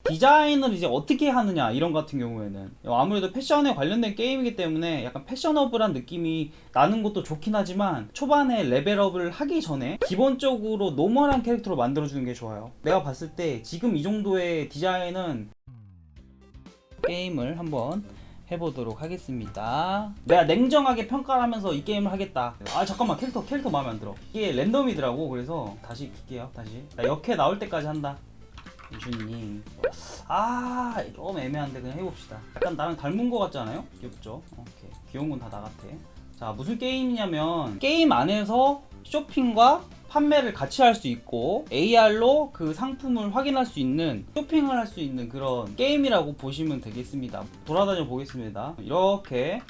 디자인을 이제 어떻게 하느냐 이런 같은 경우에는 아무래도 패션에 관련된 게임이기 때문에 약간 패셔너블한 느낌이 나는 것도 좋긴 하지만 초반에 레벨업을 하기 전에 기본적으로 노멀한 캐릭터로 만들어주는 게 좋아요. 내가 봤을 때 지금 이 정도의 디자인은 게임을 한번 해보도록 하겠습니다. 내가 냉정하게 평가를 하면서 이 게임을 하겠다. 아 잠깐만, 캐릭터 마음에 안 들어. 이게 랜덤이더라고. 그래서 다시 킬게요. 다시 나 역해 나올 때까지 한다. 유준님, 좀 애매한데 그냥 해봅시다. 약간 나랑 닮은 거 같지 않아요? 귀엽죠? 오케이, 귀여운 건 다 나같아. 자, 무슨 게임이냐면 게임 안에서 쇼핑과 판매를 같이 할 수 있고 AR로 그 상품을 확인할 수 있는, 쇼핑을 할 수 있는 그런 게임이라고 보시면 되겠습니다. 돌아다녀 보겠습니다. 이렇게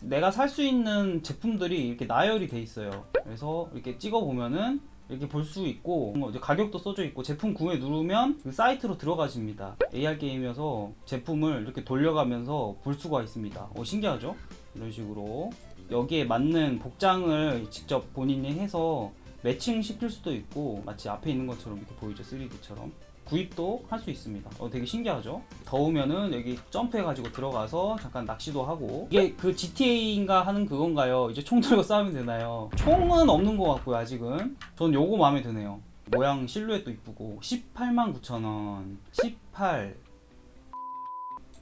내가 살 수 있는 제품들이 이렇게 나열이 돼 있어요. 그래서 이렇게 찍어 보면은 이렇게 볼 수 있고 이제 가격도 써져 있고 제품 구매 누르면 그 사이트로 들어가집니다. AR 게임이어서 제품을 이렇게 돌려가면서 볼 수가 있습니다. 신기하죠? 이런 식으로 여기에 맞는 복장을 직접 본인이 해서 매칭 시킬 수도 있고 마치 앞에 있는 것처럼 이렇게 보이죠? 3D처럼 구입도 할 수 있습니다. 되게 신기하죠? 더우면은 여기 점프해가지고 들어가서 잠깐 낚시도 하고. 이게 그 GTA인가 하는 그건가요? 이제 총 들고 싸우면 되나요? 총은 없는 것 같고요 아직은. 전 요거 마음에 드네요. 모양 실루엣도 이쁘고 189,000원 18.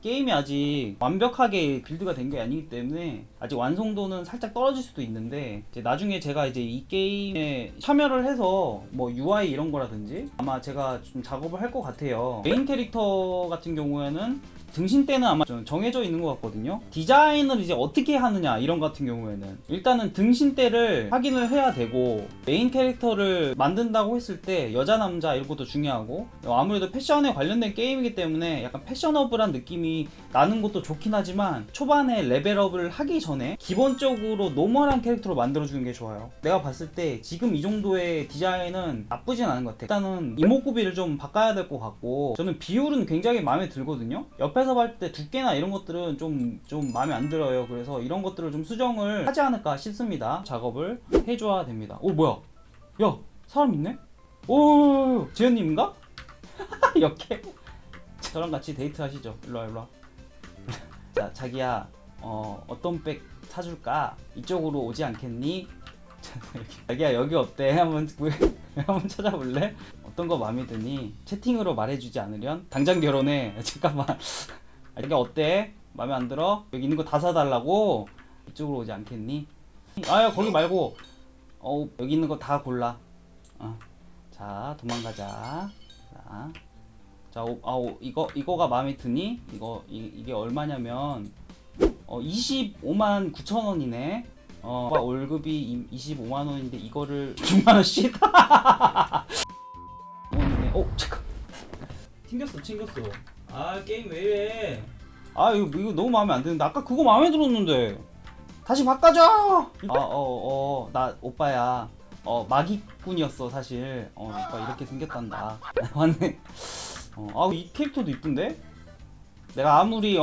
게임이 아직 완벽하게 빌드가 된 게 아니기 때문에 아직 완성도는 살짝 떨어질 수도 있는데, 이제 나중에 제가 이제 이 게임에 참여를 해서 뭐 UI 이런 거라든지 아마 제가 좀 작업을 할 것 같아요. 메인 캐릭터 같은 경우에는 등신대는 아마 좀 정해져 있는 것 같거든요. 디자인을 이제 어떻게 하느냐 이런 같은 경우에는 일단은 등신대를 확인을 해야 되고, 메인 캐릭터를 만든다고 했을 때 여자 남자 이런 것도 중요하고, 아무래도 패션에 관련된 게임이기 때문에 약간 패셔너블한 느낌이 나는 것도 좋긴 하지만 초반에 레벨업을 하기 전에 기본적으로 노멀한 캐릭터로 만들어주는 게 좋아요. 내가 봤을 때 지금 이 정도의 디자인은 나쁘진 않은 것 같아. 일단은 이목구비를 좀 바꿔야 될 것 같고, 저는 비율은 굉장히 마음에 들거든요. 옆에서 볼 때 두께나 이런 것들은 좀 마음에 안 들어요. 그래서 이런 것들을 좀 수정을 하지 않을까 싶습니다. 작업을 해줘야 됩니다. 뭐야, 야 사람 있네? 오, 재현님인가? 역해. 저랑 같이 데이트 하시죠. 일로와. 자, 자기야, 어떤 백 사줄까? 이쪽으로 오지 않겠니? 자기야, 여기 어때? 한번 찾아볼래? 어떤 거 마음에 드니? 채팅으로 말해주지 않으련? 당장 결혼해. 잠깐만. 자기야, 어때? 마음에 안 들어? 여기 있는 거 다 사달라고? 이쪽으로 오지 않겠니? 야, 거기 말고 여기 있는 거 다 골라. 자, 도망가자. 자, 이거가 마음에 드니? 이게 얼마냐면 259,000원이네. 월급이 25만원인데 이거를 6만원씩? 잠깐, 튕겼어. 게임 왜 이래? 이거 너무 마음에 안 드는데. 아까 그거 마음에 들었는데 다시 바꿔줘. 나 오빠야, 마기꾼이었어 사실. 오빠 이렇게 생겼단다. 맞네. 이 캐릭터도 이쁜데? 내가 아무리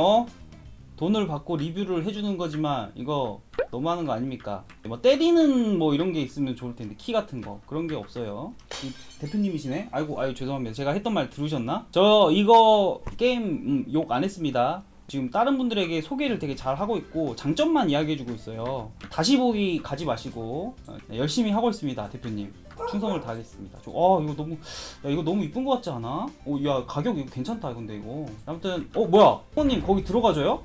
돈을 받고 리뷰를 해주는 거지만 이거 너무하는 거 아닙니까? 뭐 때리는 뭐 이런 게 있으면 좋을 텐데, 키 같은 거 그런 게 없어요. 대표님이시네? 아이고 죄송합니다. 제가 했던 말 들으셨나? 저 이거 게임 욕 안 했습니다. 지금 다른 분들에게 소개를 되게 잘 하고 있고 장점만 이야기해주고 있어요. 다시 보기 가지 마시고 열심히 하고 있습니다. 대표님 충성을 다하겠습니다. 이거 너무 이쁜 거 같지 않아? 야, 가격 이거 괜찮다. 근데 이거 아무튼 뭐야, 형님 거기 들어가줘요?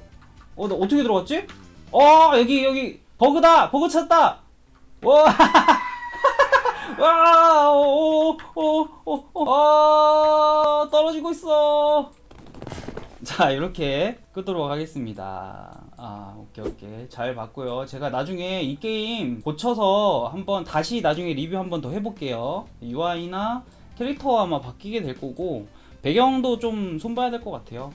나 어떻게 들어갔지? 여기 버그다. 버그 찾았다. 와. 떨어지고 있어. 자, 이렇게 끄도록 하겠습니다. 오케이. 잘 봤고요. 제가 나중에 이 게임 고쳐서 한번 다시 나중에 리뷰 한번 더 해볼게요. UI나 캐릭터가 아마 바뀌게 될 거고, 배경도 좀 손봐야 될 것 같아요.